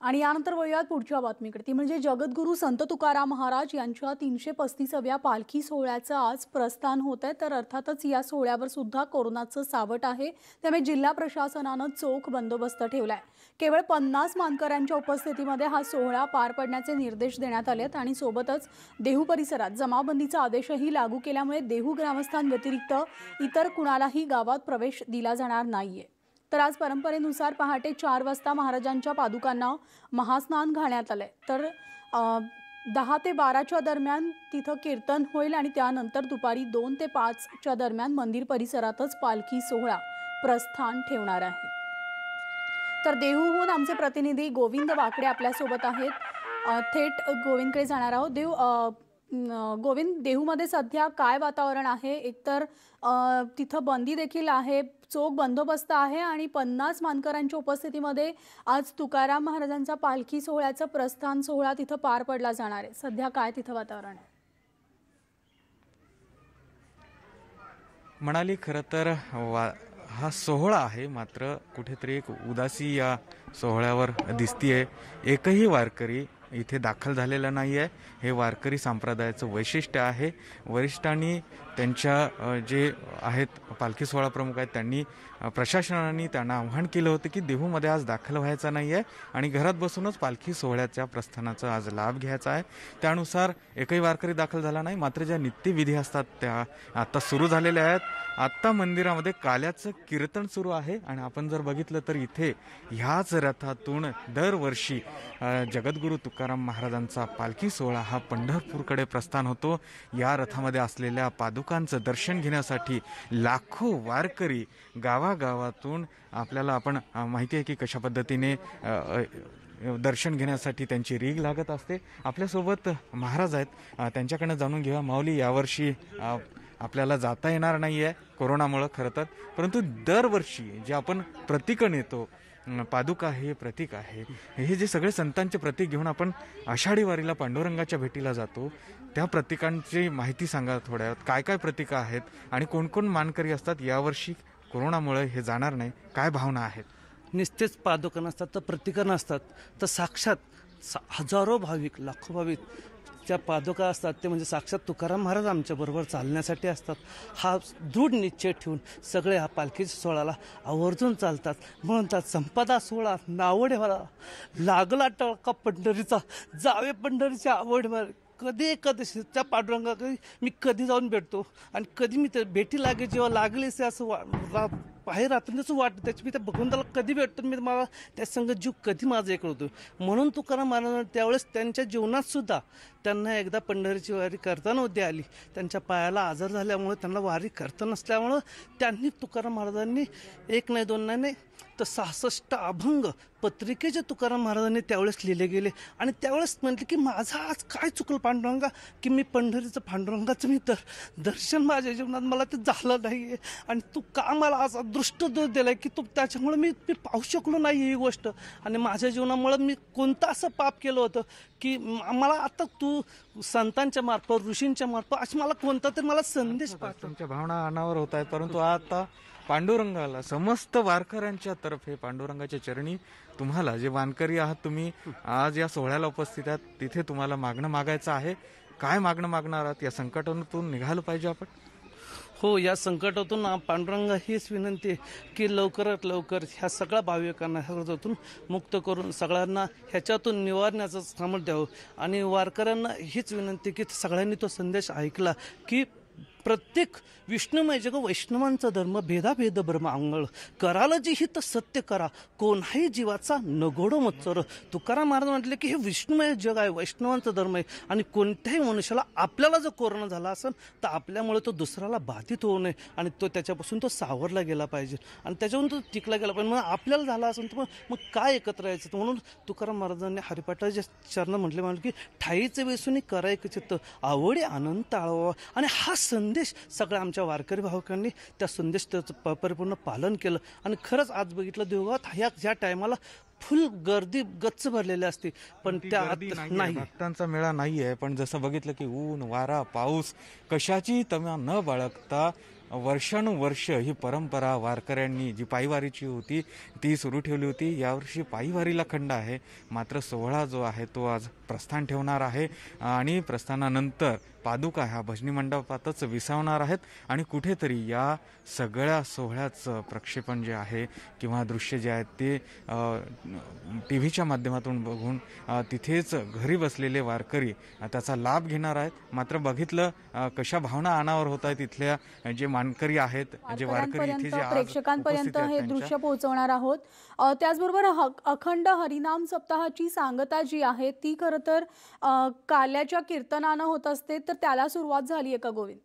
आणि यानंतर वळूयात पुढच्या बातमीकडे, ती म्हणजे जगद्गुरू संत तुकाराम महाराज यांच्या 335व्या पालखी सोहळ्याचं आज प्रस्थान होत आहे। तर अर्थातच या सोहळ्यावर सुद्धा कोरोनाचं सावट आहे, त्यामुळे जिल्हा प्रशासनानं चोख बंदोबस्त ठेवलाय। केवळ 50 मानकऱ्यांच्या उपस्थितीमध्ये हा सोहळा पार पडण्याचे निर्देश देण्यात आलेत आणि सोबतच देहू परिसरात जमावबंदीचा आदेशही लागू केल्यामुळे देहू ग्रामस्थांव्यतिरिक्त इतर कुणालाही गावात प्रवेश दिला जाणार नाहीये। तर आज परंपरेनुसार पहाटे 4 वाजता महाराजांच्या पादुकांना महास्नान घालण्यात आले। तर 10 ते 12च्या दरम्यान तिथं कीर्तन होईल आणि त्यानंतर दुपारी 2 ते 5च्या दरम्यान मंदिर परिसरातच पालखी सोहळा प्रस्थान ठेवणार आहे। तर देहूहून आमचे प्रतिनिधी गोविंद वाकडे आपल्या सोबत आहेत। थेट गोविंदकडे जाणार आहोत। गोविंद, देहूमध्ये सध्या काय वातावरण आहे? एकतर तिथं बंदी देखील आहे, चोख बंदोबस्त आहे आणि 50 मानकरांच्या उपस्थितीमध्ये आज तुकाराम महाराजांचा पालखी सोहळ्याचा प्रस्थान सोहळा तिथं पार पडला जाणार आहे। सध्या काय तिथं वातावरण आहे? म्हणाली खरं तर हा सोहळा आहे, मात्र कुठेतरी एक उदासी या सोहळ्यावर दिसतीये। एकही वारकरी इथे दाखल झालेला नाही आहे। हे वारकरी संप्रदायाचं वैशिष्ट्य आहे। वरिष्ठांनी त्यांच्या जे आहेत पालखी सोहळा प्रमुख आहेत त्यांनी प्रशासनाने त्यांना आव्हान केलं होतं की देहूमध्ये आज दाखल व्हायचा नाही आहे आणि घरात बसूनच पालखी सोहळ्याच्या प्रस्थानाचा आज लाभ घ्यायचा आहे। त्यानुसार एकही वारकरी दाखल झाला नाही। मात्र ज्या नित्यविधी असतात त्या आता सुरू झालेल्या आहेत। आत्ता मंदिरामध्ये काल्याचं कीर्तन सुरू आहे आणि आपण जर बघितलं तर इथे ह्याच रथातून दरवर्षी जगद्गुरू तुकाराम महाराजांचा पालखी सोहळा हा पंढरपूरकडे प्रस्थान होतो। या रथामध्ये असलेल्या पादुकांचं दर्शन घेण्यासाठी लाखो वारकरी गावागावातून आपल्याला आपण माहिती आहे की कशा पद्धतीने दर्शन घेण्यासाठी त्यांची रीग लागत असते। आपल्यासोबत महाराज आहेत, त्यांच्याकडनं जाणून घेऊया। माऊली, यावर्षी आपल्याला जाता येणार नाही आहे कोरोनामुळे खरं तर, परंतु दरवर्षी जे आपण प्रतीकं नेतो, पादुका हे प्रतीक आहे, हे जे सगळे संतांचे प्रतीक घेऊन आपण आषाढी वारीला पांडुरंगाच्या भेटीला जातो, त्या प्रतीकांची माहिती सांगा थोड्या। काय काय प्रतीकं आहेत आणि कोण कोण मानकरी असतात? यावर्षी कोरोनामुळे हे जाणार नाही, काय भावना आहेत? निस्तेच पादुका नसतात तर प्रतिकं नसतात, तर साक्षात हजारो भाविक, लाखो भाविक ज्या पादुका असतात ते म्हणजे साक्षात तुकाराम महाराज आमच्याबरोबर चालण्यासाठी असतात। हा दृढ निश्चय ठेवून सगळे हा पालखीच्या सोहळ्याला आवर्जून चालतात। म्हणतात संपदा सोहळा नावडे मला, लागला टळका पंढरीचा, जावे पंढरीची आवड मला। कधी एकादशी त्या पांडुरंगाकडे मी कधी जाऊन भेटतो आणि कधी मी ते भेटी लागे जेव्हा लागलेच असं बाहेर राहतं त्याचं वाटतं, त्याची मी त्या भगवंताला कधी भेटतो, मी मला त्या संग जीव कधी माझा एक होतो। म्हणून तुकाराम महाराजांना त्यावेळेस त्यांच्या जीवनात सुद्धा त्यांना एकदा पंढरीची वारी करता नव्हती आली। त्यांच्या पायाला आजार झाल्यामुळे त्यांना वारी करता नसल्यामुळं त्यांनी तुकाराम महाराजांनी एक नाही दोन नाही तर 66 अभंग पत्रिकेचे तुकाराम महाराजांनी त्यावेळेस लिहिले गेले आणि त्यावेळेस म्हटले की माझा आज काय चुकलं पांडुरंगा की मी पंढरीचं पांडुरंगाचं मी तर दर्शन माझ्या जीवनात मला ते झालं नाही आहे आणि तू का मला असा दृष्ट दोष दिला आहे की तू त्याच्यामुळे मी पाहू शकलो नाही ही गोष्ट आणि माझ्या जीवनामुळे मी कोणतं असं पाप केलं होतं की मला आता तू संतांच्या मार्फत ऋषींच्या मार्फत अशी मला कोणता तरी मला संदेश पाठव। तुमच्या भावना अनावर होत आहेत, परंतु आता पांडुरंगाला समस्त वारकऱ्यांच्या तर्फे पांडुरंगाच्या चरणी तुम्हाला जे वारकरी आहात तुम्ही आज या सोहळ्याला उपस्थित आहात, तिथे तुम्हाला मागणं मागायचं आहे। काय मागणं मागणार आहात? या संकटातून निघालं पाहिजे आपण। हो, या संकटातून पांडुरंगा हीच विनंती आहे की लवकरात लवकर ह्या सगळ्या भाविकांना ह्याच्यातून मुक्त करून सगळ्यांना ह्याच्यातून निवारण्याचं सामर्थ्य द्यावं आणि वारकऱ्यांना हीच विनंती की सगळ्यांनी तो संदेश ऐकला की प्रत्येक विष्णुमय जग वैष्णवांचा धर्म भेदाभेद ब्रह्म अंगळ कराल जी हित सत्य करा कोणाही जीवाचा नगोडो मत्सर। तुकाराम महाराज म्हटले की हे विष्णुमय जग आहे, वैष्णवांचा धर्म आहे आणि कोणत्याही मनुष्याला आपल्याला जर कोरोना झाला असेल तर आपल्यामुळे तो दुसऱ्याला बाधित होऊ नये आणि तो त्याच्यापासून तो सावरला गेला पाहिजे आणि त्याच्यावरून तो टिकला गेला पाहिजे। म्हणून आपल्याला झाला असेल तर मग काय एकत्र यायचं? म्हणून तुकाराम महाराजांनी हरिपाठाच्या चरण म्हटले की ठाईचे वेसूनी करायक चित्त आवडे आनंद टाळावा आणि हा संदेश सगळ्या आमच्या वारकरी भाविकांनी त्या संदेश त्याचं परिपूर्ण पालन केलं आणि खरंच आज बघितलं देवगावात ह्या टायमाला फुल गर्दी गच्च भरलेली असते, पण त्या नाही भक्तांचा मेळा नाही आहे। पण जसं बघितलं की ऊन वारा पाऊस कशाची तमा न बाळगता वर्षानुवर्ष ही परंपरा वारकऱ्यांनी जी पायीवारीची होती ती सुरू ठेवली होती. यावर्षी पायीवारीला खंड आहे, मात्र सोहळा जो आहे तो आज प्रस्थान ठेवणार आहे आणि प्रस्थानानंतर पादुका ह्या भजनी मंडपातच विसावणार आहेत आणि कुठेतरी या सगळ्या सोहळ्याचं प्रक्षेपण जे आहे किंवा दृश्य जे आहेत ते टी व्हीच्या माध्यमातून बघून तिथेच घरी बसलेले वारकरी त्याचा लाभ घेणार आहेत. मात्र बघितलं कशा भावना अनावर होत आहेत इथल्या जे मानकरी आहेत, जे वारकरी इथे जे आज प्रेक्षकांपर्यंत उपस्थित आहेत हे त्यांच्या. दृश्य पोहोचवणार आहोत. त्याचबरोबर अखंड हरिनाम सप्ताहाची सांगता जी आहे ती खरं तर काल्याच्या कीर्तनानं होत असते, तर त्याला सुरुवात झाली आहे का गोविंद?